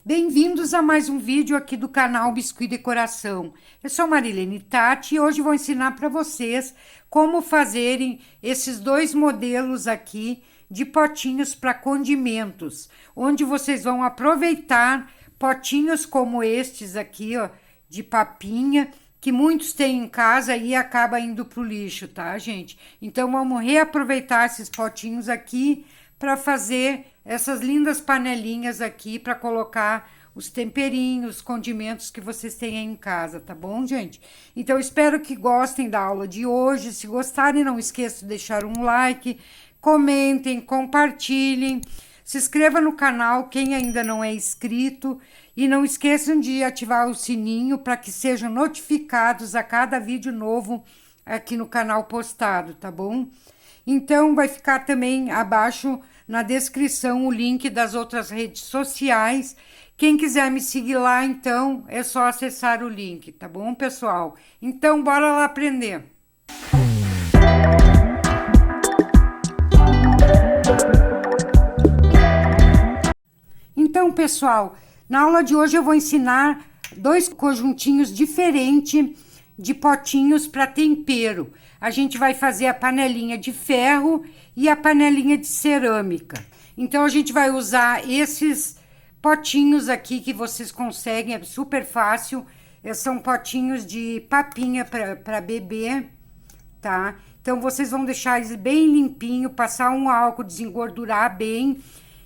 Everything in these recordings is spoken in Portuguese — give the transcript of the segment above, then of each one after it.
Bem-vindos a mais um vídeo aqui do canal Biscuit Decoração. Eu sou Marilene Tati e hoje vou ensinar para vocês como fazerem esses dois modelos aqui de potinhos para condimentos, onde vocês vão aproveitar potinhos como estes aqui, ó, de papinha, que muitos têm em casa e acaba indo pro lixo, tá, gente? Então, vamos reaproveitar esses potinhos aqui para fazer essas lindas panelinhas aqui para colocar os temperinhos, os condimentos que vocês têm aí em casa, tá bom, gente? Então, espero que gostem da aula de hoje. Se gostarem, não esqueçam de deixar um like, comentem, compartilhem, se inscreva no canal quem ainda não é inscrito e não esqueçam de ativar o sininho para que sejam notificados a cada vídeo novo aqui no canal postado, tá bom? Então, vai ficar também abaixo na descrição o link das outras redes sociais. Quem quiser me seguir lá, então, é só acessar o link, tá bom, pessoal? Então, bora lá aprender. Então, pessoal, na aula de hoje eu vou ensinar dois conjuntinhos diferentes de potinhos para tempero. A gente vai fazer a panelinha de ferro e a panelinha de cerâmica. Então, a gente vai usar esses potinhos aqui que vocês conseguem, é super fácil. São potinhos de papinha para beber, tá? Então, vocês vão deixar eles bem limpinho, passar um álcool, desengordurar bem.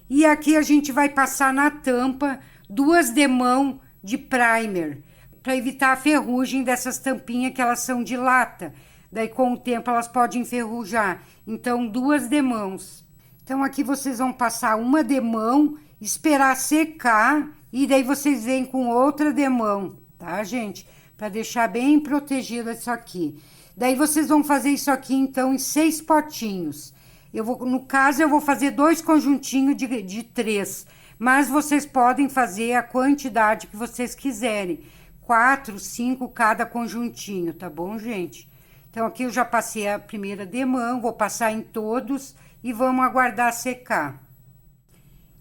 E aqui a gente vai passar na tampa 2 demão de primer, para evitar a ferrugem dessas tampinhas que elas são de lata. Daí, com o tempo, elas podem enferrujar. Então, 2 demãos. Então, aqui vocês vão passar uma demão, esperar secar, e daí vocês vêm com outra demão, tá, gente? Para deixar bem protegido isso aqui. Daí, vocês vão fazer isso aqui, então, em 6 potinhos. No caso, eu vou fazer 2 conjuntinhos de 3, mas vocês podem fazer a quantidade que vocês quiserem. 4, 5 cada conjuntinho, tá bom, gente? Então, aqui eu já passei a primeira demão, vou passar em todos e vamos aguardar secar.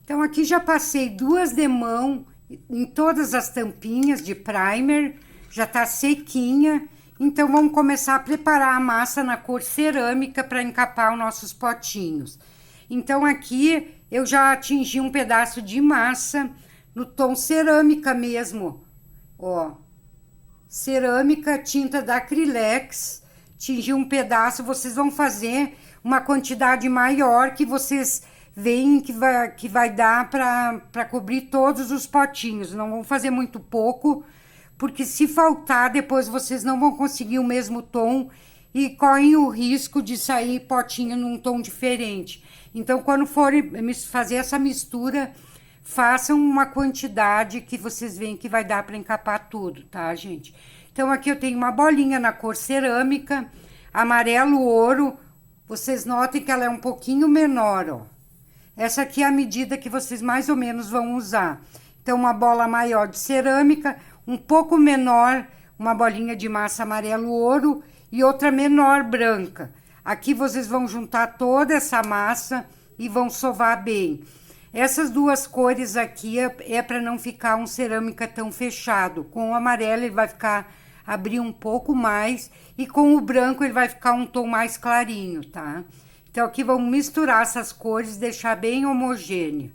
Então, aqui já passei 2 demão em todas as tampinhas de primer, já tá sequinha. Então, vamos começar a preparar a massa na cor cerâmica para encapar os nossos potinhos. Então, aqui eu já atingi um pedaço de massa no tom cerâmica mesmo, ó. Cerâmica, tinta da Acrylex, atingi um pedaço. Vocês vão fazer uma quantidade maior que vocês veem que vai dar para cobrir todos os potinhos. Não vão fazer muito pouco, porque se faltar, depois vocês não vão conseguir o mesmo tom e correm o risco de sair potinho num tom diferente. Então, quando forem fazer essa mistura, façam uma quantidade que vocês veem que vai dar para encapar tudo, tá, gente? Então, aqui eu tenho uma bolinha na cor cerâmica, amarelo ouro. Vocês notem que ela é um pouquinho menor, ó. Essa aqui é a medida que vocês mais ou menos vão usar. Então, uma bola maior de cerâmica, um pouco menor, uma bolinha de massa amarelo ouro e outra menor branca. Aqui vocês vão juntar toda essa massa e vão sovar bem. Essas 2 cores aqui é para não ficar um cerâmica tão fechado. Com o amarelo ele vai abrir um pouco mais e com o branco ele vai ficar um tom mais clarinho, tá? Então, aqui vamos misturar essas cores, deixar bem homogêneo.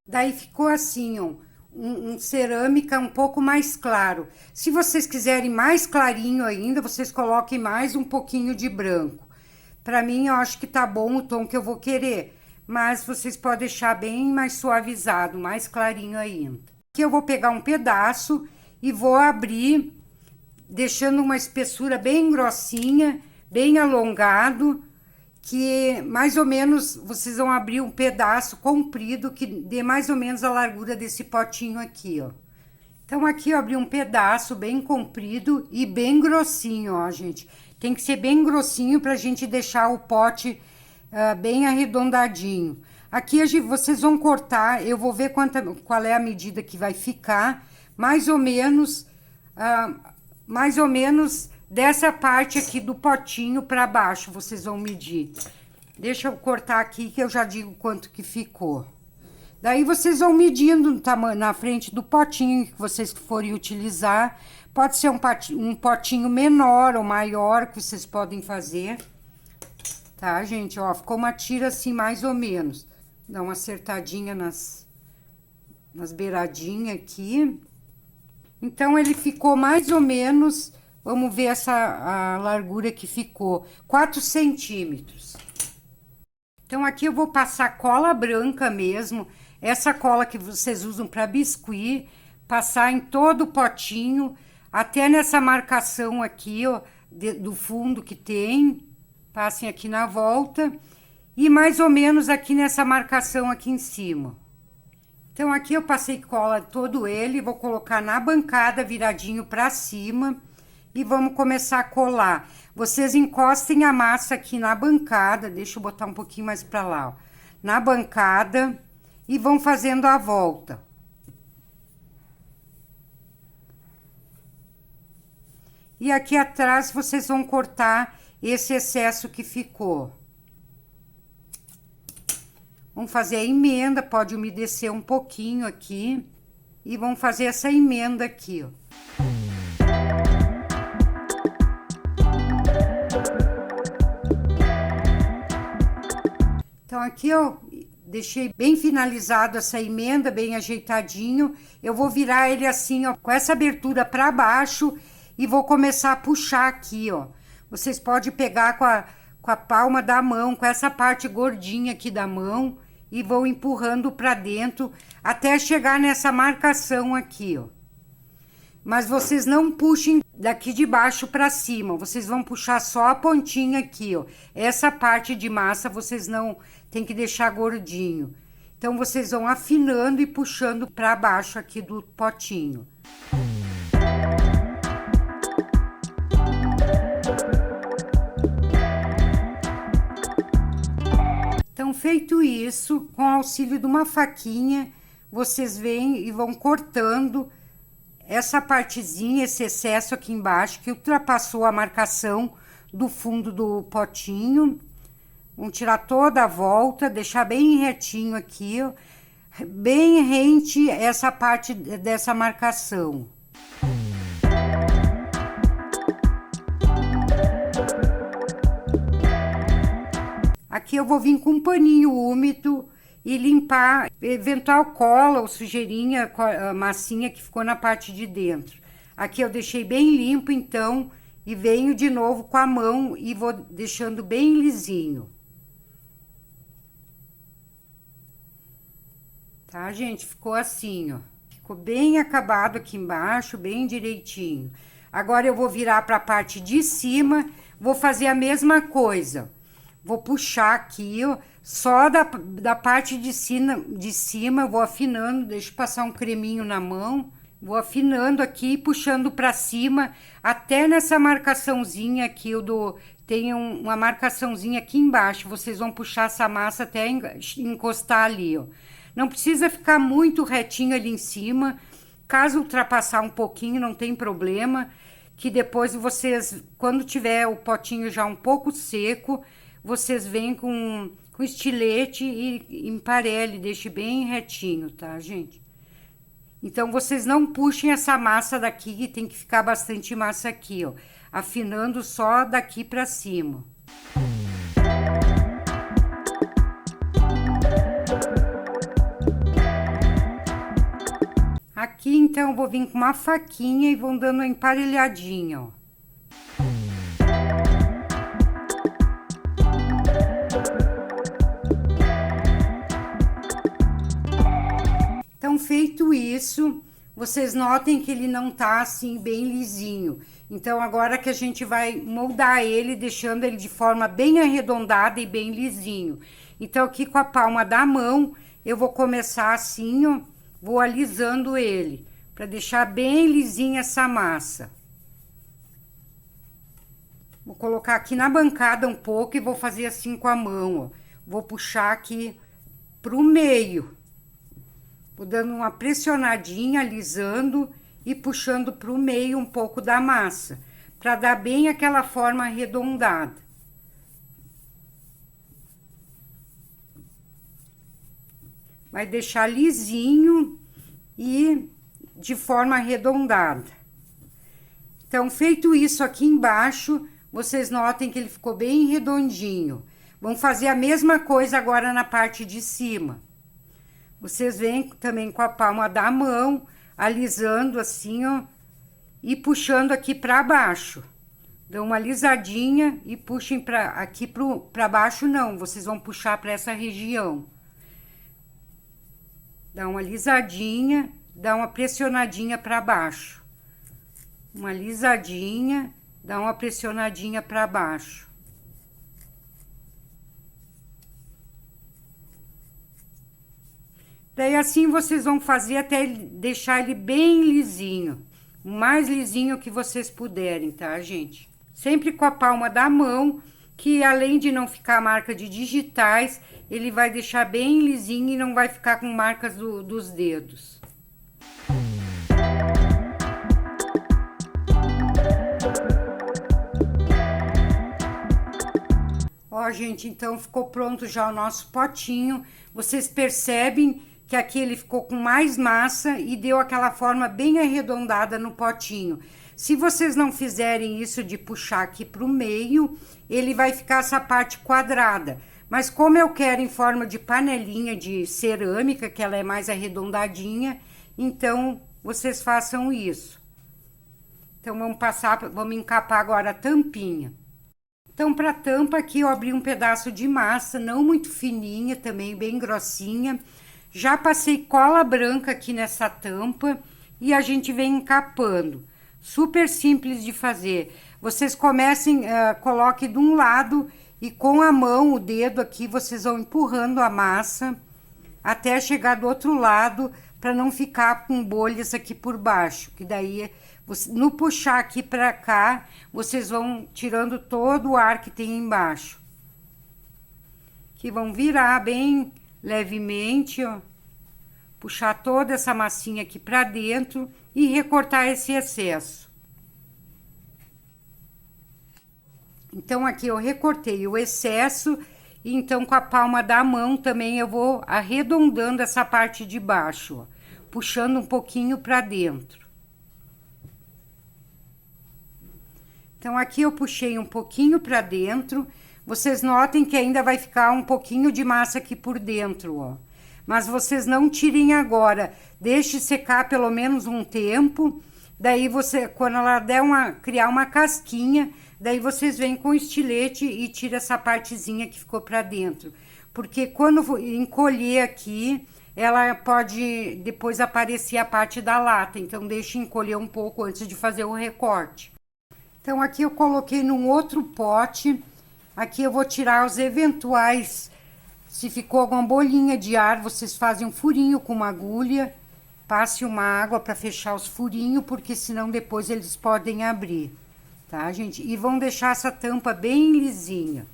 Daí ficou assim, ó, um cerâmica um pouco mais claro. Se vocês quiserem mais clarinho ainda, vocês coloquem mais um pouquinho de branco. Para mim, eu acho que tá bom o tom que eu vou querer, mas vocês podem deixar bem mais suavizado, mais clarinho ainda. Aqui eu vou pegar um pedaço e vou abrir, deixando uma espessura bem grossinha, bem alongado, que mais ou menos vocês vão abrir um pedaço comprido que dê mais ou menos a largura desse potinho aqui, ó. Então, aqui eu abri um pedaço bem comprido e bem grossinho, ó, gente. Tem que ser bem grossinho pra gente deixar o pote bem arredondadinho. Aqui vocês vão cortar, eu vou ver qual é a medida que vai ficar, mais ou menos dessa parte aqui do potinho para baixo, vocês vão medir. Deixa eu cortar aqui que eu já digo quanto que ficou. Daí vocês vão medindo no tamanho, na frente do potinho que vocês forem utilizar. Pode ser um potinho menor ou maior que vocês podem fazer. Tá, gente? Ó, ficou uma tira assim, mais ou menos. Dá uma acertadinha nas beiradinhas aqui. Então, ele ficou mais ou menos... Vamos ver a largura que ficou. 4 centímetros. Então, aqui eu vou passar cola branca mesmo. Essa cola que vocês usam para biscuit. Passar em todo o potinho. Até nessa marcação aqui, ó, do fundo que tem. Passem aqui na volta. E mais ou menos aqui nessa marcação aqui em cima. Então, aqui eu passei cola todo ele. Vou colocar na bancada viradinho para cima. E vamos começar a colar. Vocês encostem a massa aqui na bancada. Deixa eu botar um pouquinho mais para lá, ó. Na bancada. E vão fazendo a volta. E aqui atrás vocês vão cortar esse excesso que ficou. Vamos fazer a emenda. Pode umedecer um pouquinho aqui. E vamos fazer essa emenda aqui, ó. Então, aqui eu deixei bem finalizado essa emenda, bem ajeitadinho. Eu vou virar ele assim, ó, com essa abertura para baixo e vou começar a puxar aqui, ó. Vocês podem pegar com a palma da mão, com essa parte gordinha aqui da mão e vão empurrando para dentro até chegar nessa marcação aqui, ó. Mas vocês não puxem daqui de baixo para cima, vocês vão puxar só a pontinha aqui, ó. Essa parte de massa vocês não tem que deixar gordinho. Então, vocês vão afinando e puxando para baixo aqui do potinho. Então, feito isso, com o auxílio de uma faquinha, vocês vêm e vão cortando essa partezinha, esse excesso aqui embaixo, que ultrapassou a marcação do fundo do potinho. Vamos tirar toda a volta, deixar bem retinho aqui, ó, bem rente essa parte dessa marcação. Aqui eu vou vir com um paninho úmido e limpar eventual cola ou sujeirinha, massinha que ficou na parte de dentro. Aqui eu deixei bem limpo, então, e venho de novo com a mão e vou deixando bem lisinho. Tá, gente? Ficou assim, ó. Ficou bem acabado aqui embaixo, bem direitinho. Agora, eu vou virar para a parte de cima, vou fazer a mesma coisa. Vou puxar aqui, ó, só da parte de cima, eu vou afinando, deixa eu passar um creminho na mão. Vou afinando aqui, puxando para cima, até nessa marcaçãozinha aqui, tem uma marcaçãozinha aqui embaixo. Vocês vão puxar essa massa até encostar ali, ó. Não precisa ficar muito retinho ali em cima. Caso ultrapassar um pouquinho, não tem problema. Que depois vocês, quando tiver o potinho já um pouco seco, vocês vêm com estilete e emparelhe, deixe bem retinho, tá, gente? Então, vocês não puxem essa massa daqui, que tem que ficar bastante massa aqui, ó. Afinando só daqui pra cima. Aqui, então, eu vou vir com uma faquinha e vão dando uma emparelhadinha, ó. Então, feito isso, vocês notem que ele não tá assim bem lisinho. Então, agora que a gente vai moldar ele, deixando ele de forma bem arredondada e bem lisinho. Então, aqui com a palma da mão, eu vou começar assim, ó, vou alisando ele, para deixar bem lisinha essa massa. Vou colocar aqui na bancada um pouco e vou fazer assim com a mão, ó. Vou puxar aqui pro meio. Vou dando uma pressionadinha, alisando e puxando pro meio um pouco da massa, para dar bem aquela forma arredondada. Vai deixar lisinho e de forma arredondada. Então, feito isso aqui embaixo, vocês notem que ele ficou bem redondinho. Vamos fazer a mesma coisa agora na parte de cima. Vocês vêm também com a palma da mão, alisando assim, ó, e puxando aqui para baixo. Dão uma alisadinha e puxem aqui para baixo, não, vocês vão puxar para essa região. Dá uma alisadinha, dá uma pressionadinha para baixo. Uma alisadinha, dá uma pressionadinha para baixo. Daí assim vocês vão fazer até deixar ele bem lisinho. O mais lisinho que vocês puderem, tá, gente? Sempre com a palma da mão, que além de não ficar marca de digitais, ele vai deixar bem lisinho e não vai ficar com marcas dos dedos. Ó, gente, então ficou pronto já o nosso potinho. Vocês percebem que aqui ele ficou com mais massa e deu aquela forma bem arredondada no potinho. Se vocês não fizerem isso de puxar aqui para o meio, ele vai ficar essa parte quadrada. Mas como eu quero em forma de panelinha de cerâmica, que ela é mais arredondadinha, então vocês façam isso. Então vamos encapar agora a tampinha. Então, para a tampa aqui eu abri um pedaço de massa, não muito fininha, também bem grossinha. Já passei cola branca aqui nessa tampa e a gente vem encapando. Super simples de fazer. Vocês comecem, coloquem de um lado e com a mão, o dedo aqui, vocês vão empurrando a massa até chegar do outro lado, para não ficar com bolhas aqui por baixo. Que daí, no puxar aqui para cá, vocês vão tirando todo o ar que tem embaixo. Que vão virar bem levemente, ó. Puxar toda essa massinha aqui para dentro e recortar esse excesso. Então, aqui eu recortei o excesso, e então com a palma da mão também eu vou arredondando essa parte de baixo, ó, puxando um pouquinho para dentro. Então, aqui eu puxei um pouquinho para dentro, vocês notem que ainda vai ficar um pouquinho de massa aqui por dentro, ó. Mas vocês não tirem agora, deixe secar pelo menos um tempo, daí você, quando ela criar uma casquinha, daí vocês vêm com o estilete e tira essa partezinha que ficou para dentro. Porque quando encolher aqui, ela pode depois aparecer a parte da lata, então deixe encolher um pouco antes de fazer o recorte. Então, aqui eu coloquei num outro pote, aqui eu vou tirar os eventuais. Se ficou alguma bolinha de ar, vocês fazem um furinho com uma agulha, passe uma água para fechar os furinhos, porque senão depois eles podem abrir, tá, gente? E vão deixar essa tampa bem lisinha.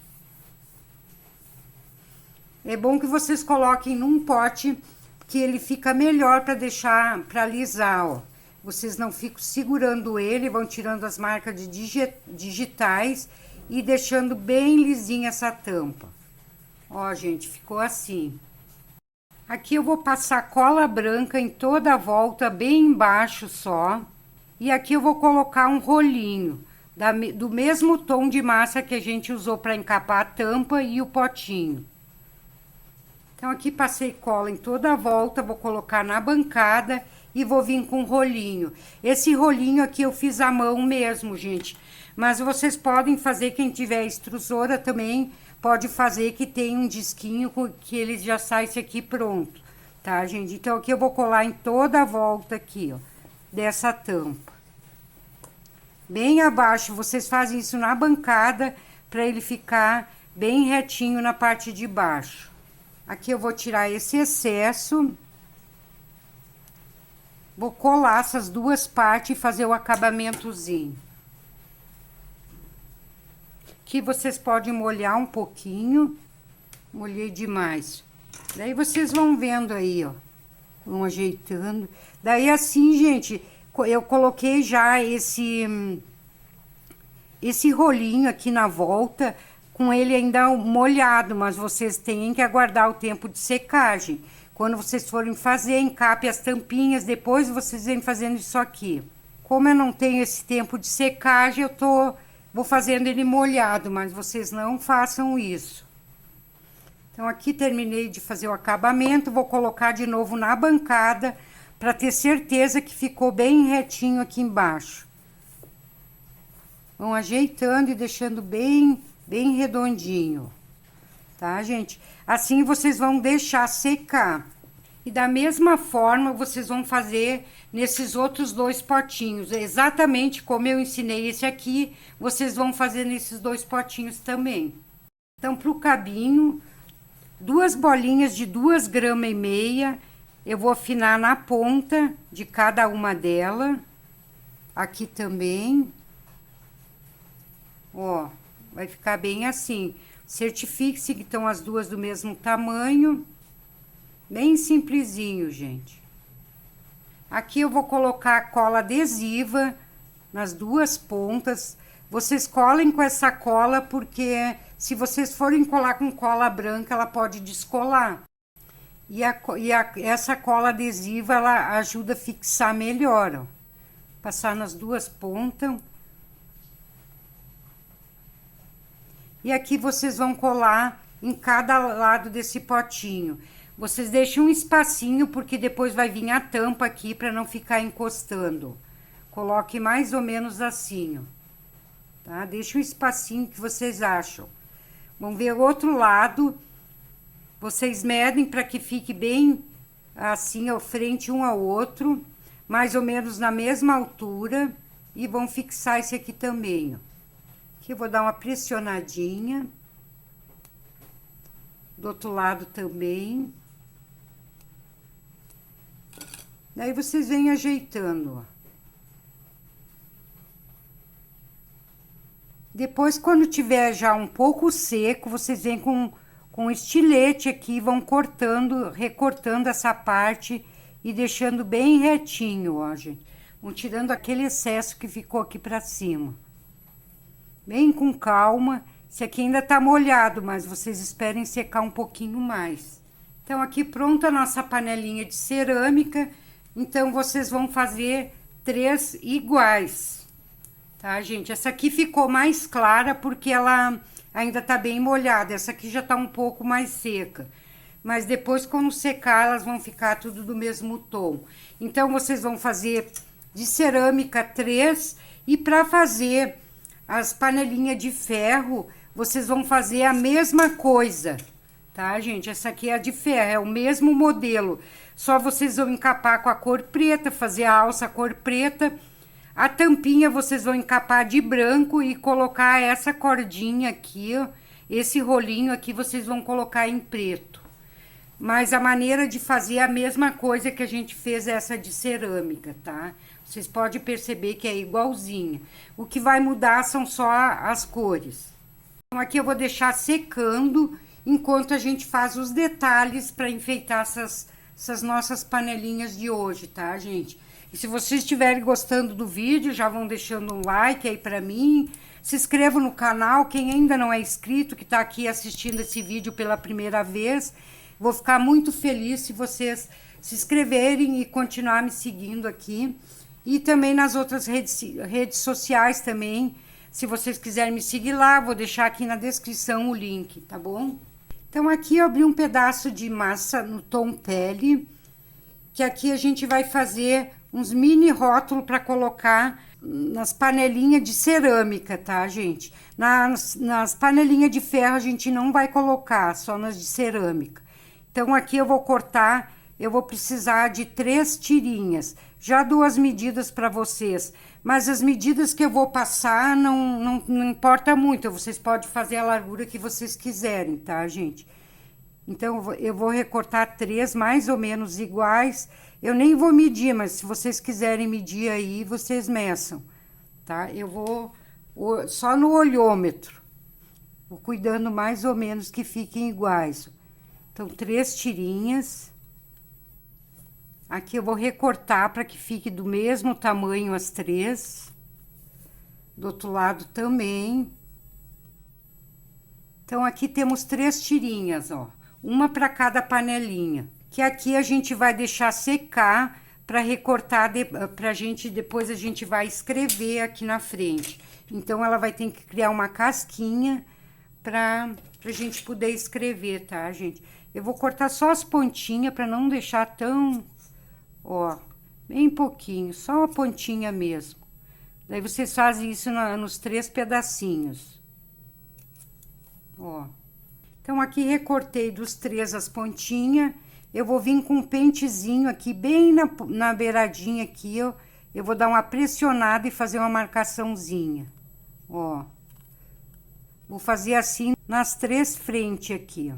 É bom que vocês coloquem num pote, que ele fica melhor para deixar, para alisar, ó. Vocês não ficam segurando ele, vão tirando as marcas de digitais e deixando bem lisinha essa tampa. Ó, gente, ficou assim. Aqui eu vou passar cola branca em toda a volta, bem embaixo só. E aqui eu vou colocar um rolinho do mesmo tom de massa que a gente usou para encapar a tampa e o potinho. Então, aqui passei cola em toda a volta, vou colocar na bancada e vou vir com um rolinho. Esse rolinho aqui eu fiz à mão mesmo, gente. Mas vocês podem fazer, quem tiver extrusora também, pode fazer, que tem um disquinho que ele já sai esse aqui pronto, tá, gente? Então, aqui eu vou colar em toda a volta aqui, ó, dessa tampa. Bem abaixo, vocês fazem isso na bancada, para ele ficar bem retinho na parte de baixo. Aqui eu vou tirar esse excesso. Vou colar essas duas partes e fazer o acabamentozinho. Aqui vocês podem molhar um pouquinho. Molhei demais. Daí vocês vão vendo aí, ó. Vão ajeitando. Daí assim, gente, eu coloquei já esse rolinho aqui na volta, com ele ainda molhado, mas vocês têm que aguardar o tempo de secagem. Quando vocês forem fazer, encape as tampinhas, depois vocês vêm fazendo isso aqui. Como eu não tenho esse tempo de secagem, vou fazendo ele molhado, mas vocês não façam isso. Então, aqui terminei de fazer o acabamento, vou colocar de novo na bancada, para ter certeza que ficou bem retinho aqui embaixo. Vão ajeitando e deixando bem redondinho, tá, gente? Assim vocês vão deixar secar. E da mesma forma, vocês vão fazer nesses outros 2 potinhos. Exatamente como eu ensinei esse aqui, vocês vão fazer nesses 2 potinhos também. Então, para o cabinho, 2 bolinhas de 2,5 gramas, eu vou afinar na ponta de cada uma delas. Aqui também. Ó, vai ficar bem assim. Certifique-se que estão as duas do mesmo tamanho. Bem simplesinho, gente. Aqui eu vou colocar cola adesiva nas 2 pontas. Vocês colem com essa cola, porque se vocês forem colar com cola branca, ela pode descolar. Essa cola adesiva, ela ajuda a fixar melhor, ó. Passar nas 2 pontas. E aqui vocês vão colar em cada lado desse potinho. Vocês deixam um espacinho, porque depois vai vir a tampa aqui para não ficar encostando. Coloque mais ou menos assim, ó. Tá? Deixa um espacinho que vocês acham. Vamos ver o outro lado. Vocês medem para que fique bem assim, ó, frente um ao outro. Mais ou menos na mesma altura. E vão fixar esse aqui também, ó. Aqui eu vou dar uma pressionadinha. Do outro lado também. Daí vocês vêm ajeitando, ó. Depois, quando tiver já um pouco seco, vocês vêm com estilete aqui, vão cortando, recortando essa parte e deixando bem retinho, ó, gente. Vão tirando aquele excesso que ficou aqui pra cima. Bem com calma. Esse aqui ainda tá molhado, mas vocês esperem secar um pouquinho mais. Então, aqui pronta a nossa panelinha de cerâmica. Então, vocês vão fazer 3 iguais, tá, gente? Essa aqui ficou mais clara porque ela ainda tá bem molhada. Essa aqui já tá um pouco mais seca. Mas depois, quando secar, elas vão ficar tudo do mesmo tom. Então, vocês vão fazer de cerâmica 3. E para fazer as panelinhas de ferro, vocês vão fazer a mesma coisa, tá, gente? Essa aqui é a de ferro, é o mesmo modelo. Só vocês vão encapar com a cor preta, fazer a alça cor preta. A tampinha vocês vão encapar de branco e colocar essa cordinha aqui, ó. Esse rolinho aqui vocês vão colocar em preto. Mas a maneira de fazer é a mesma coisa que a gente fez essa de cerâmica, tá? Vocês podem perceber que é igualzinha. O que vai mudar são só as cores. Então, aqui eu vou deixar secando enquanto a gente faz os detalhes para enfeitar essas nossas panelinhas de hoje, tá, gente? E se vocês estiverem gostando do vídeo, já vão deixando um like aí para mim. Se inscrevam no canal, quem ainda não é inscrito, que tá aqui assistindo esse vídeo pela primeira vez. Vou ficar muito feliz se vocês se inscreverem e continuar me seguindo aqui. E também nas outras redes sociais também. Se vocês quiserem me seguir lá, vou deixar aqui na descrição o link, tá bom? Então, aqui eu abri um pedaço de massa no tom pele. Que aqui a gente vai fazer uns mini rótulos para colocar nas panelinhas de cerâmica, tá, gente? Nas panelinhas de ferro a gente não vai colocar, só nas de cerâmica. Então, aqui eu vou cortar, eu vou precisar de 3 tirinhas. Já dou as medidas para vocês, mas as medidas que eu vou passar não importa muito. Vocês podem fazer a largura que vocês quiserem, tá, gente? Então, eu vou recortar 3 mais ou menos iguais. Eu nem vou medir, mas se vocês quiserem medir aí, vocês meçam, tá? Eu vou só no olhômetro. Vou cuidando mais ou menos que fiquem iguais. Então, 3 tirinhas. Aqui eu vou recortar para que fique do mesmo tamanho as 3. Do outro lado também. Então, aqui temos 3 tirinhas, ó. Uma para cada panelinha. que aqui a gente vai deixar secar para recortar, depois a gente vai escrever aqui na frente. Então, ela vai ter que criar uma casquinha pra gente poder escrever, tá, gente? Eu vou cortar só as pontinhas para não deixar tão, ó, bem pouquinho, só a pontinha mesmo. Daí, vocês fazem isso nos 3 pedacinhos. Ó. Então, aqui recortei dos 3 as pontinhas. Eu vou vir com um pentezinho aqui, bem na beiradinha aqui, ó. Eu vou dar uma pressionada e fazer uma marcaçãozinha. Ó. Vou fazer assim nas 3 frentes aqui, ó.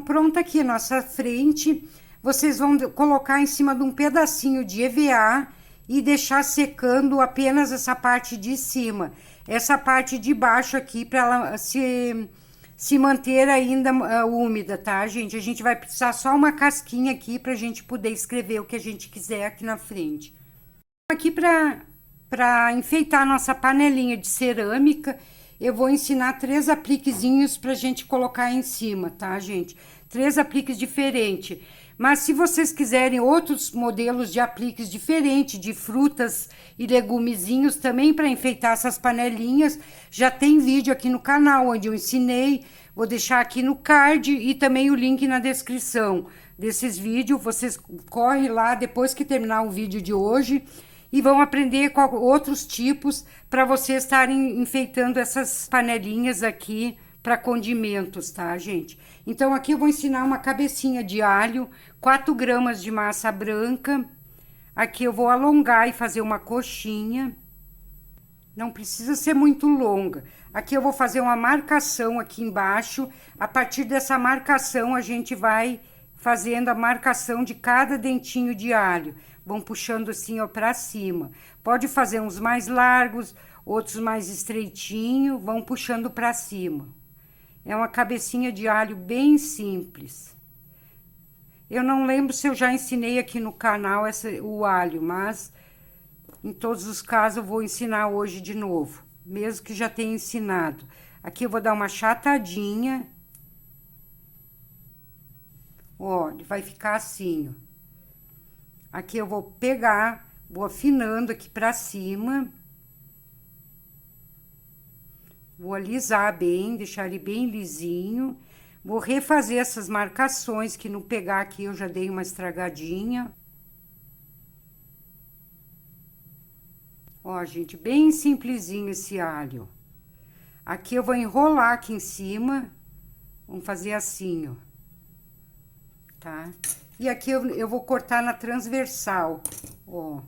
Pronto aqui, nossa frente. Vocês vão colocar em cima de um pedacinho de EVA e deixar secando apenas essa parte de cima. Essa parte de baixo aqui, para ela se manter ainda úmida, tá, gente? A gente vai precisar só uma casquinha aqui pra gente poder escrever o que a gente quiser aqui na frente. Aqui pra enfeitar a nossa panelinha de cerâmica, eu vou ensinar 3 apliquezinhos pra gente colocar em cima, tá, gente? 3 apliques diferentes. Mas se vocês quiserem outros modelos de apliques diferentes, de frutas e legumezinhos também para enfeitar essas panelinhas, já tem vídeo aqui no canal onde eu ensinei. Vou deixar aqui no card e também o link na descrição desses vídeos. Vocês correm lá depois que terminar o vídeo de hoje e vão aprender com outros tipos para vocês estarem enfeitando essas panelinhas aqui para condimentos, tá, gente? Então, aqui eu vou ensinar uma cabecinha de alho, 4 gramas de massa branca. Aqui eu vou alongar e fazer uma coxinha. Não precisa ser muito longa. Aqui eu vou fazer uma marcação aqui embaixo. A partir dessa marcação, a gente vai fazendo a marcação de cada dentinho de alho. Vão puxando assim, ó, pra cima. Pode fazer uns mais largos, outros mais estreitinhos, vão puxando pra cima. É uma cabecinha de alho bem simples. Eu não lembro se eu já ensinei aqui no canal o alho, mas em todos os casos eu vou ensinar hoje de novo, mesmo que já tenha ensinado. Aqui eu vou dar uma chatadinha. Ó, ele vai ficar assim, ó. Aqui eu vou pegar, vou afinando aqui pra cima. Vou alisar bem, deixar ele bem lisinho. Vou refazer essas marcações, que no pegar aqui eu já dei uma estragadinha. Ó, gente, bem simplesinho esse alho. Aqui eu vou enrolar aqui em cima. Vamos fazer assim, ó. Tá? E aqui eu vou cortar na transversal, ó.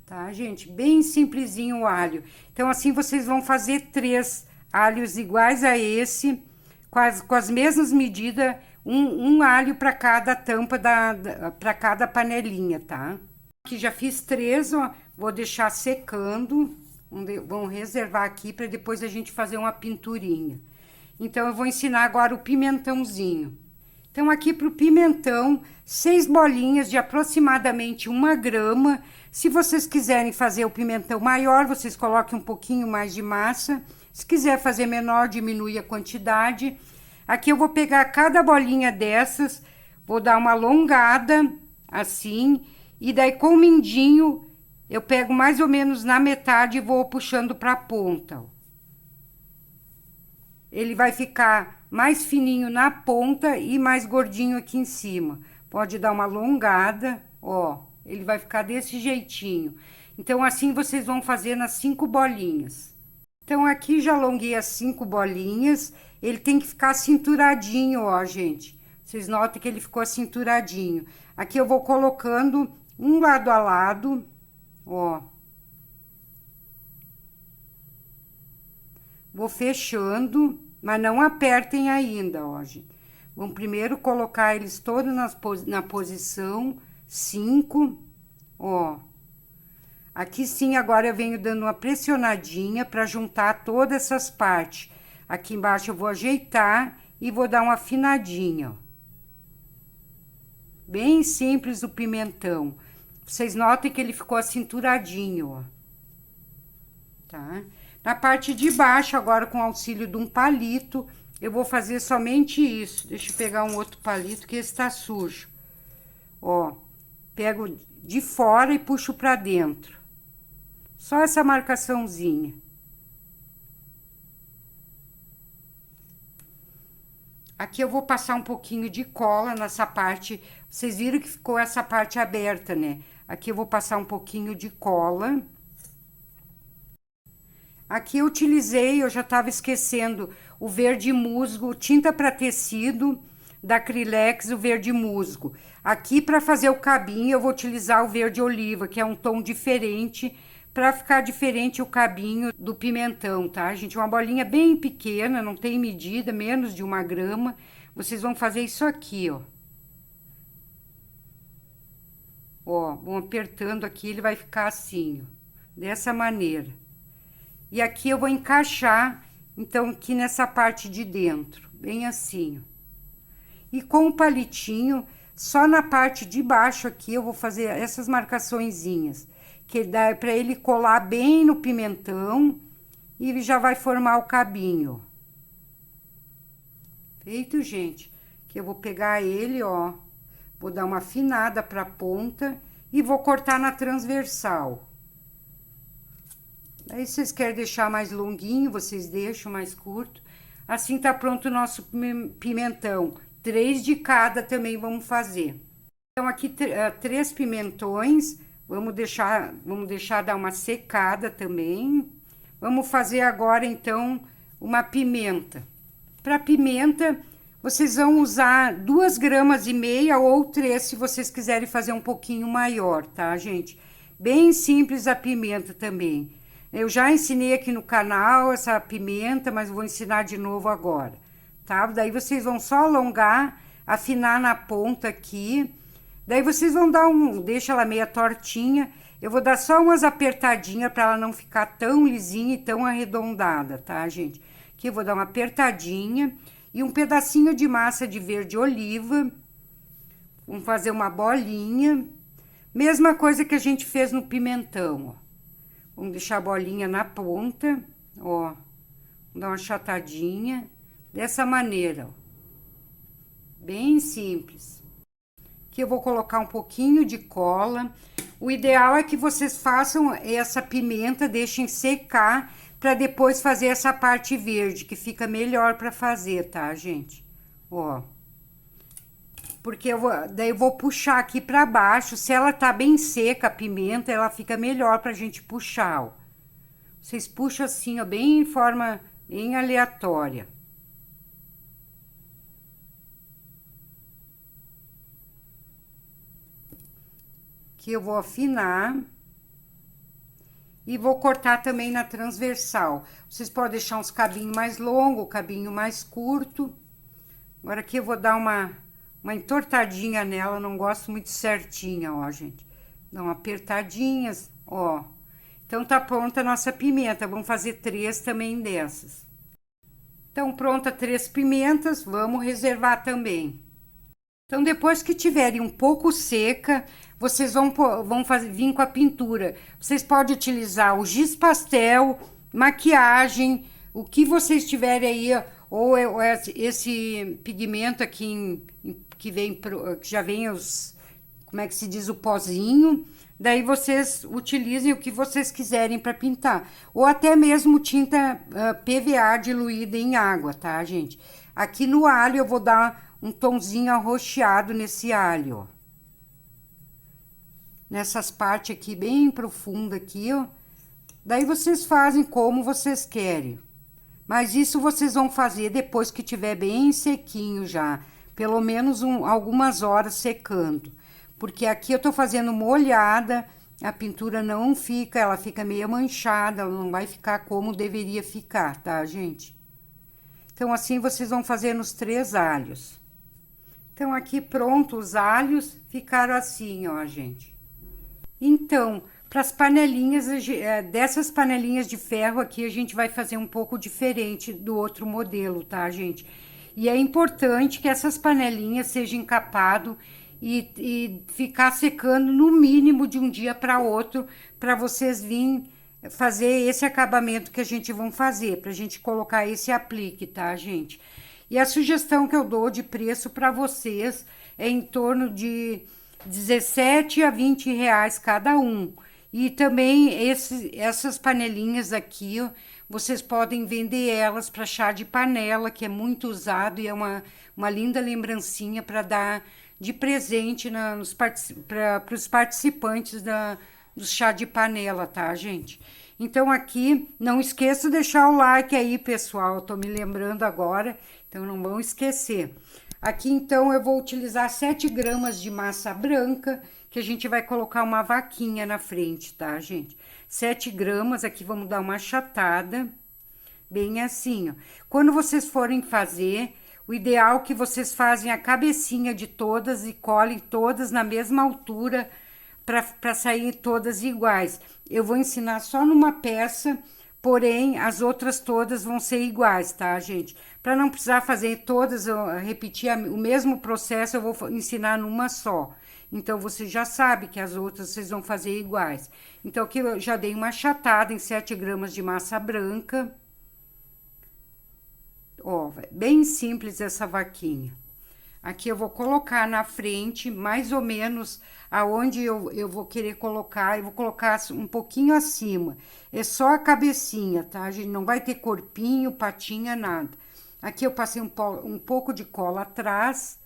Tá, gente? Bem simplesinho o alho. Então, assim, vocês vão fazer 3 alhos iguais a esse, com as mesmas medidas, um alho para cada tampa, para cada panelinha, tá? Aqui já fiz 3, ó, vou deixar secando, vamos reservar aqui para depois a gente fazer uma pinturinha. Então, eu vou ensinar agora o pimentãozinho. Então, aqui pro pimentão, 6 bolinhas de aproximadamente 1 grama. Se vocês quiserem fazer o pimentão maior, vocês coloquem um pouquinho mais de massa. Se quiser fazer menor, diminui a quantidade. Aqui eu vou pegar cada bolinha dessas, vou dar uma alongada, assim, e daí com o mindinho, eu pego mais ou menos na metade e vou puxando pra ponta, ó. Ele vai ficar mais fininho na ponta e mais gordinho aqui em cima. Pode dar uma alongada, ó. Ele vai ficar desse jeitinho. Então, assim, vocês vão fazer nas 5 bolinhas. Então, aqui já alonguei as 5 bolinhas. Ele tem que ficar cinturadinho, ó, gente. Vocês notam que ele ficou cinturadinho. Aqui eu vou colocando um lado a lado, ó. Vou fechando, mas não apertem ainda, ó, gente. Vamos primeiro colocar eles todos na posição 5, ó. Aqui sim, agora eu venho dando uma pressionadinha para juntar todas essas partes. Aqui embaixo eu vou ajeitar e vou dar uma afinadinha, ó. Bem simples o pimentão. Vocês notem que ele ficou acinturadinho, ó. Tá? Na parte de baixo, agora com auxílio de um palito, eu vou fazer somente isso. Deixa eu pegar um outro palito, que esse tá sujo. Ó, pego de fora e puxo pra dentro. Só essa marcaçãozinha. Aqui eu vou passar um pouquinho de cola nessa parte. Vocês viram que ficou essa parte aberta, né? Aqui eu vou passar um pouquinho de cola. Aqui eu utilizei, eu já estava esquecendo, o verde musgo, tinta para tecido da Acrylex, o verde musgo. Aqui para fazer o cabinho eu vou utilizar o verde oliva, que é um tom diferente, para ficar diferente o cabinho do pimentão, tá, gente? Uma bolinha bem pequena, não tem medida, menos de 1 grama. Vocês vão fazer isso aqui, ó. Ó, vão apertando aqui, ele vai ficar assim, ó, dessa maneira. E aqui eu vou encaixar, então, aqui nessa parte de dentro, bem assim, ó. E com o palitinho, só na parte de baixo aqui, eu vou fazer essas marcaçõezinhas, que dá para ele colar bem no pimentão e já vai formar o cabinho. Feito, gente. Que eu vou pegar ele, ó, vou dar uma afinada pra ponta e vou cortar na transversal. Aí, se vocês querem deixar mais longuinho, vocês deixam mais curto. Assim tá pronto o nosso pimentão. 3 de cada também vamos fazer. Então, aqui 3 pimentões. Vamos deixar dar uma secada também. Vamos fazer agora, então, uma pimenta. Para pimenta, vocês vão usar 2,5 gramas ou 3, se vocês quiserem fazer um pouquinho maior, tá, gente? Bem simples a pimenta também. Eu já ensinei aqui no canal essa pimenta, mas vou ensinar de novo agora, tá? Daí vocês vão só alongar, afinar na ponta aqui. Daí vocês vão dar deixa ela meia tortinha. Eu vou dar só umas apertadinhas para ela não ficar tão lisinha e tão arredondada, tá, gente? Aqui eu vou dar uma apertadinha e um pedacinho de massa de verde oliva. Vamos fazer uma bolinha. Mesma coisa que a gente fez no pimentão, ó. Vamos deixar a bolinha na ponta, ó. Vamos dar uma achatadinha, dessa maneira, ó. Bem simples. Aqui eu vou colocar um pouquinho de cola. O ideal é que vocês façam essa pimenta, deixem secar, para depois fazer essa parte verde, que fica melhor para fazer, tá, gente? Ó. Porque daí eu vou puxar aqui pra baixo. Se ela tá bem seca, a pimenta, ela fica melhor pra gente puxar, ó. Vocês puxam assim, ó, bem em forma bem aleatória. Aqui eu vou afinar. E vou cortar também na transversal. Vocês podem deixar uns cabinhos mais longos, cabinho mais curto. Agora aqui eu vou dar uma entortadinha nela, não gosto muito certinha, ó, gente. Dá uma apertadinha, ó. Então, tá pronta a nossa pimenta. Vamos fazer 3 também dessas. Então, pronta 3 pimentas, vamos reservar também. Então, depois que tiverem um pouco seca, vocês vão vir com a pintura. Vocês podem utilizar o giz pastel, maquiagem, o que vocês tiverem aí, ou esse pigmento aqui que já vem como é que se diz, o pozinho. Daí vocês utilizem o que vocês quiserem para pintar. Ou até mesmo tinta PVA diluída em água, tá, gente? Aqui no alho eu vou dar um tomzinho arroxeado nesse alho, ó. Nessas partes aqui, bem profunda aqui, ó. Daí vocês fazem como vocês querem. Mas isso vocês vão fazer depois que tiver bem sequinho já. Pelo menos algumas horas secando. Porque aqui eu tô fazendo molhada, a pintura não fica, ela fica meio manchada, ela não vai ficar como deveria ficar, tá, gente? Então, assim vocês vão fazer nos 3 alhos. Então, aqui pronto, os alhos ficaram assim, ó, gente. Então, para as panelinhas, dessas panelinhas de ferro aqui, a gente vai fazer um pouco diferente do outro modelo, tá, gente? E é importante que essas panelinhas sejam encapadas e ficar secando no mínimo de um dia para outro, para vocês virem fazer esse acabamento que a gente vai fazer, pra gente colocar esse aplique, tá, gente? E a sugestão que eu dou de preço para vocês é em torno de 17 a 20 reais cada um. E também essas panelinhas aqui, ó, vocês podem vender elas para chá de panela, que é muito usado e é uma linda lembrancinha para dar de presente para os participantes do chá de panela, tá, gente? Então, aqui, não esqueça de deixar o like aí, pessoal. Eu tô me lembrando agora, então não vão esquecer. Aqui, então, eu vou utilizar 7 gramas de massa branca, que a gente vai colocar uma vaquinha na frente, tá, gente? 7 gramas, aqui vamos dar uma achatada, bem assim, ó. Quando vocês forem fazer, o ideal é que vocês fazem a cabecinha de todas e colhem todas na mesma altura, para sair todas iguais. Eu vou ensinar só numa peça, porém as outras todas vão ser iguais, tá, gente? Para não precisar fazer todas, repetir o mesmo processo, eu vou ensinar numa só. Então, você já sabe que as outras vocês vão fazer iguais. Então, aqui eu já dei uma achatada em 7 gramas de massa branca. Ó, bem simples essa vaquinha. Aqui eu vou colocar na frente, mais ou menos aonde eu vou querer colocar, eu vou colocar um pouquinho acima. É só a cabecinha, tá? A gente não vai ter corpinho, patinha, nada. Aqui eu passei um pouco de cola atrás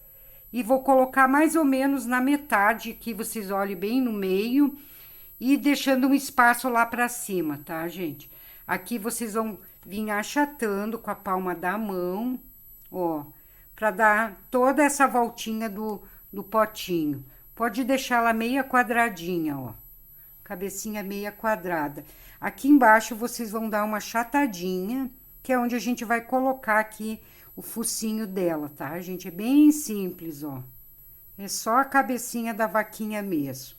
e vou colocar mais ou menos na metade, que vocês olhem bem no meio e deixando um espaço lá pra cima, tá, gente? Aqui vocês vão vir achatando com a palma da mão, ó, para dar toda essa voltinha do potinho. Pode deixar ela meia quadradinha, ó. Cabecinha meia quadrada. Aqui embaixo vocês vão dar uma achatadinha, que é onde a gente vai colocar aqui o focinho dela, tá, gente? É bem simples, ó. É só a cabecinha da vaquinha mesmo.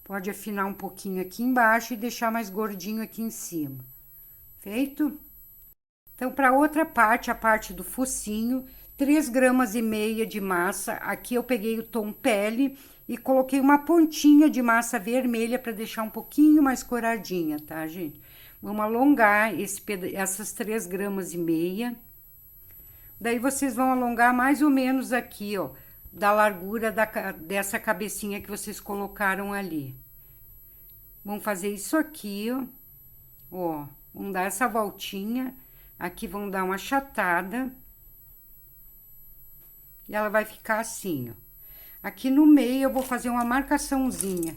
Pode afinar um pouquinho aqui embaixo e deixar mais gordinho aqui em cima. Feito? Então, para outra parte, a parte do focinho, 3 gramas e meia de massa. Aqui eu peguei o tom pele e coloquei uma pontinha de massa vermelha para deixar um pouquinho mais coradinha, tá, gente? Vamos alongar essas 3 gramas e meia. Daí, vocês vão alongar mais ou menos aqui, ó, da largura dessa cabecinha que vocês colocaram ali. Vamos fazer isso aqui, ó. Vamos dar essa voltinha. Aqui vamos dar uma achatada. E ela vai ficar assim, ó. Aqui no meio eu vou fazer uma marcaçãozinha.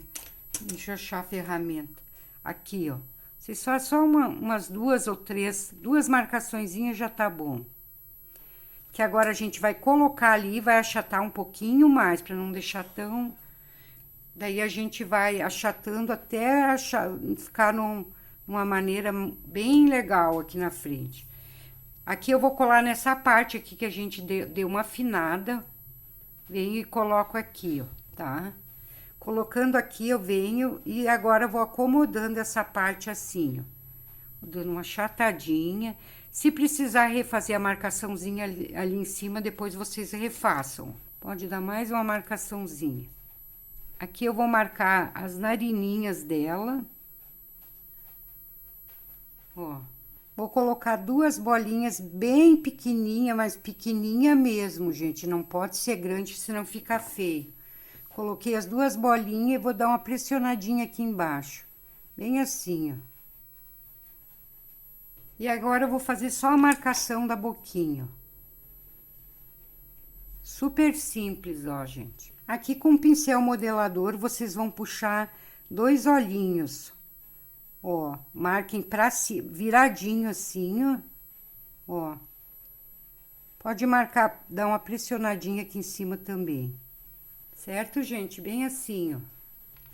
Deixa eu achar a ferramenta. Aqui, ó. Só umas 2 ou 3, 2 marcaçõezinhas já tá bom. Que agora a gente vai colocar ali, vai achatar um pouquinho mais, para não deixar tão... Daí a gente vai achatando até ficar numa maneira bem legal aqui na frente. Aqui eu vou colar nessa parte aqui que a gente deu uma afinada. Venho e coloco aqui, ó, tá? Colocando aqui, eu venho e agora eu vou acomodando essa parte assim, ó. Dando uma achatadinha. Se precisar refazer a marcaçãozinha ali em cima, depois vocês refaçam. Pode dar mais uma marcaçãozinha. Aqui eu vou marcar as narininhas dela. Ó. Vou colocar 2 bolinhas bem pequenininha, mas pequenininha mesmo, gente. Não pode ser grande, senão fica feio. Coloquei as 2 bolinhas e vou dar uma pressionadinha aqui embaixo. Bem assim, ó. E agora eu vou fazer só a marcação da boquinha, ó. Super simples, ó, gente. Aqui com o pincel modelador, vocês vão puxar 2 olhinhos. Ó, marquem pra cima, viradinho assim, ó. Ó. Pode marcar, dar uma pressionadinha aqui em cima também. Certo, gente? Bem assim, ó.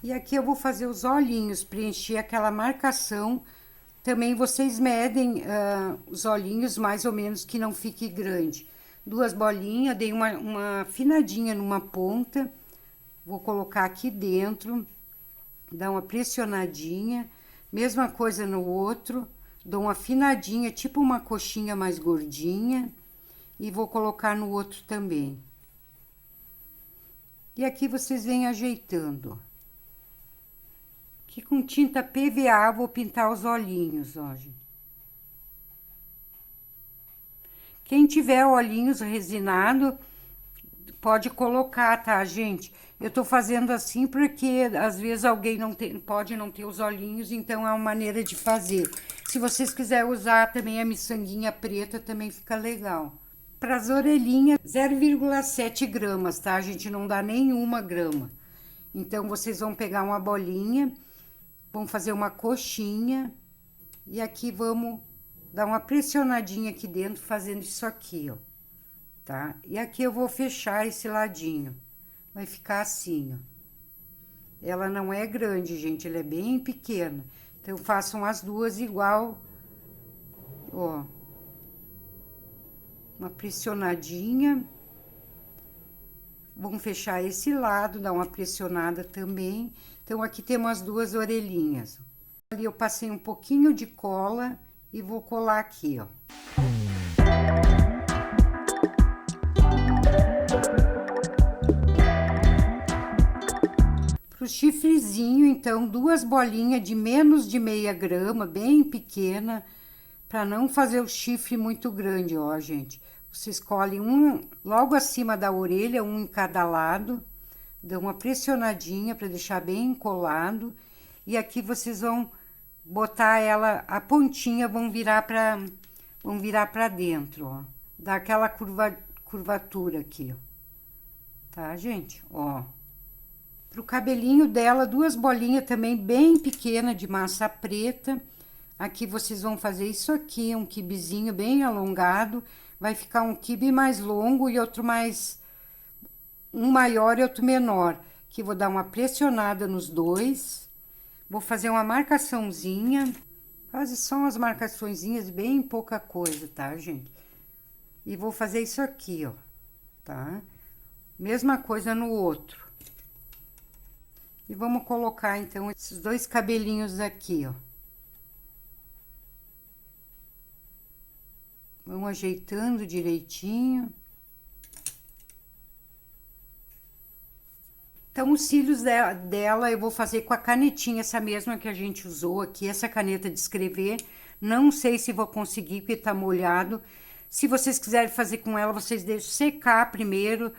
E aqui eu vou fazer os olhinhos, preencher aquela marcação. Também vocês medem os olhinhos mais ou menos que não fique grande. 2 bolinhas, dei uma afinadinha numa ponta. Vou colocar aqui dentro, dar uma pressionadinha. Mesma coisa no outro, dou uma afinadinha, tipo uma coxinha mais gordinha. E vou colocar no outro também. E aqui vocês vêm ajeitando. Aqui com tinta PVA vou pintar os olhinhos, ó, gente. Quem tiver olhinhos resinado, pode colocar, tá, gente? Eu tô fazendo assim porque às vezes alguém não tem, pode não ter os olhinhos, então é uma maneira de fazer. Se vocês quiserem usar também a miçanguinha preta, também fica legal. Para as orelhinhas, 0,7 gramas, tá? A gente não dá nenhuma grama. Então, vocês vão pegar uma bolinha, vão fazer uma coxinha e aqui vamos dar uma pressionadinha aqui dentro, fazendo isso aqui, ó, tá? E aqui eu vou fechar esse ladinho, vai ficar assim, ó. Ela não é grande, gente, ela é bem pequena. Então, façam as duas igual, ó. Uma pressionadinha. Vamos fechar esse lado, dar uma pressionada também. Então, aqui temos as duas orelhinhas. Ali eu passei um pouquinho de cola e vou colar aqui, ó. Pro chifrezinho, então, duas bolinhas de menos de meia grama, bem pequena, para não fazer o chifre muito grande, ó, gente. Você escolhe um logo acima da orelha, um em cada lado, dá uma pressionadinha para deixar bem colado. E aqui vocês vão botar ela, a pontinha vão virar para dentro, ó. Dá aquela curvatura aqui, ó. Tá, gente? Ó. Pro cabelinho dela, duas bolinhas também bem pequenas de massa preta. Aqui vocês vão fazer isso aqui, um quibezinho bem alongado. Vai ficar um quibe mais longo e outro mais... um maior e outro menor. Aqui vou dar uma pressionada nos dois. Vou fazer uma marcaçãozinha. Quase só umas marcaçõezinhas, bem pouca coisa, tá, gente? E vou fazer isso aqui, ó, tá? Mesma coisa no outro. E vamos colocar, então, esses dois cabelinhos aqui, ó. Vamos ajeitando direitinho. Então, os cílios dela eu vou fazer com a canetinha, essa mesma que a gente usou aqui, essa caneta de escrever. Não sei se vou conseguir, porque tá molhado. Se vocês quiserem fazer com ela, vocês deixam secar primeiro,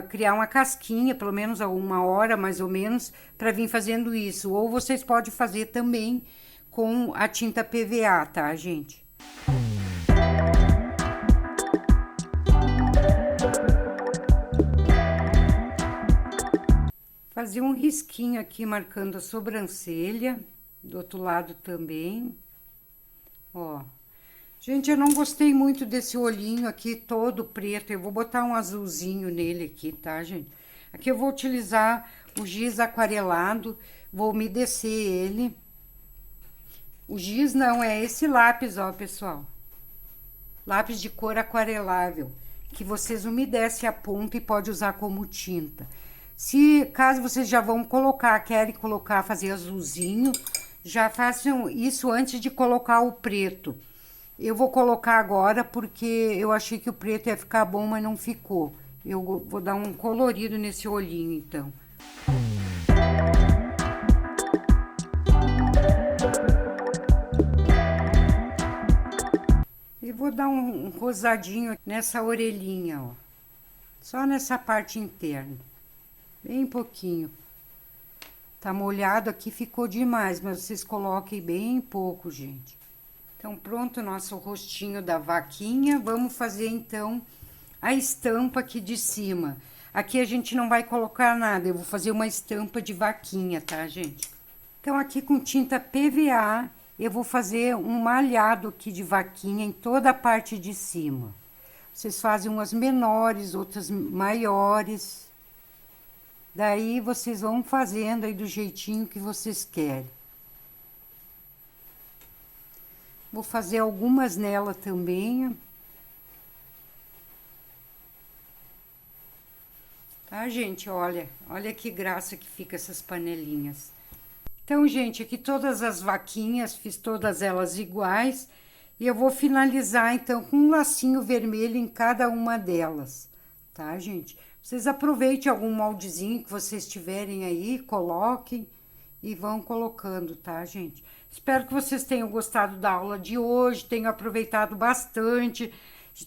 criar uma casquinha, pelo menos a 1 hora, mais ou menos, para vir fazendo isso. Ou vocês podem fazer também com a tinta PVA, tá, gente? Fazer um risquinho aqui, marcando a sobrancelha, do outro lado também, ó. Gente, eu não gostei muito desse olhinho aqui todo preto, eu vou botar um azulzinho nele aqui, tá, gente? Aqui eu vou utilizar o giz aquarelado, vou umedecer ele. O giz não, é esse lápis, ó, pessoal. Lápis de cor aquarelável, que vocês umedecem a ponta e pode usar como tinta. Se, caso vocês já vão colocar, querem colocar, fazer azulzinho, já façam isso antes de colocar o preto. Eu vou colocar agora porque eu achei que o preto ia ficar bom, mas não ficou. Eu vou dar um colorido nesse olhinho, então. E vou dar um rosadinho nessa orelhinha, ó. Só nessa parte interna. Bem pouquinho. Tá molhado aqui, ficou demais, mas vocês coloquem bem pouco, gente. Então, pronto o nosso rostinho da vaquinha. Vamos fazer, então, a estampa aqui de cima. Aqui a gente não vai colocar nada, eu vou fazer uma estampa de vaquinha, tá, gente? Então, aqui com tinta PVA, eu vou fazer um malhado aqui de vaquinha em toda a parte de cima. Vocês fazem umas menores, outras maiores. Daí, vocês vão fazendo aí do jeitinho que vocês querem. Vou fazer algumas nela também. Tá, gente? Olha que graça que fica essas panelinhas. Então, gente, aqui todas as vaquinhas, fiz todas elas iguais. E eu vou finalizar, então, com um lacinho vermelho em cada uma delas. Tá, gente? Vocês aproveitem algum moldezinho que vocês tiverem aí, coloquem e vão colocando, tá, gente? Espero que vocês tenham gostado da aula de hoje, tenham aproveitado bastante.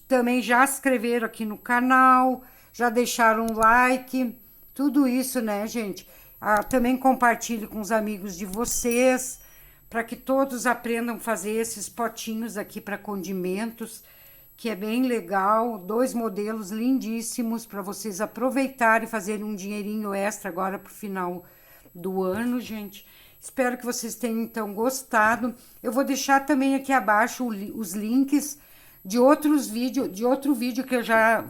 também já se inscreveram aqui no canal, já deixaram um like, tudo isso, né, gente? Também compartilhe com os amigos de vocês, para que todos aprendam a fazer esses potinhos aqui para condimentos, que é bem legal. 2 modelos lindíssimos para vocês aproveitarem e fazerem um dinheirinho extra agora pro final do ano, gente. Espero que vocês tenham, então, gostado. Eu vou deixar também aqui abaixo os links de outro vídeo que eu já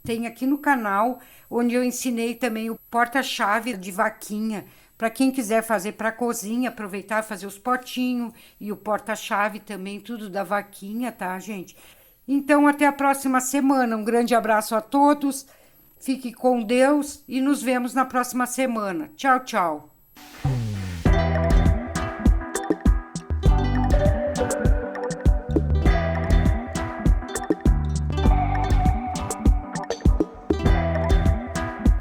tenho aqui no canal, onde eu ensinei também o porta-chave de vaquinha, para quem quiser fazer para cozinha, aproveitar, fazer os potinhos e o porta-chave também, tudo da vaquinha, tá, gente? Então, até a próxima semana. Um grande abraço a todos. Fique com Deus e nos vemos na próxima semana. Tchau, tchau.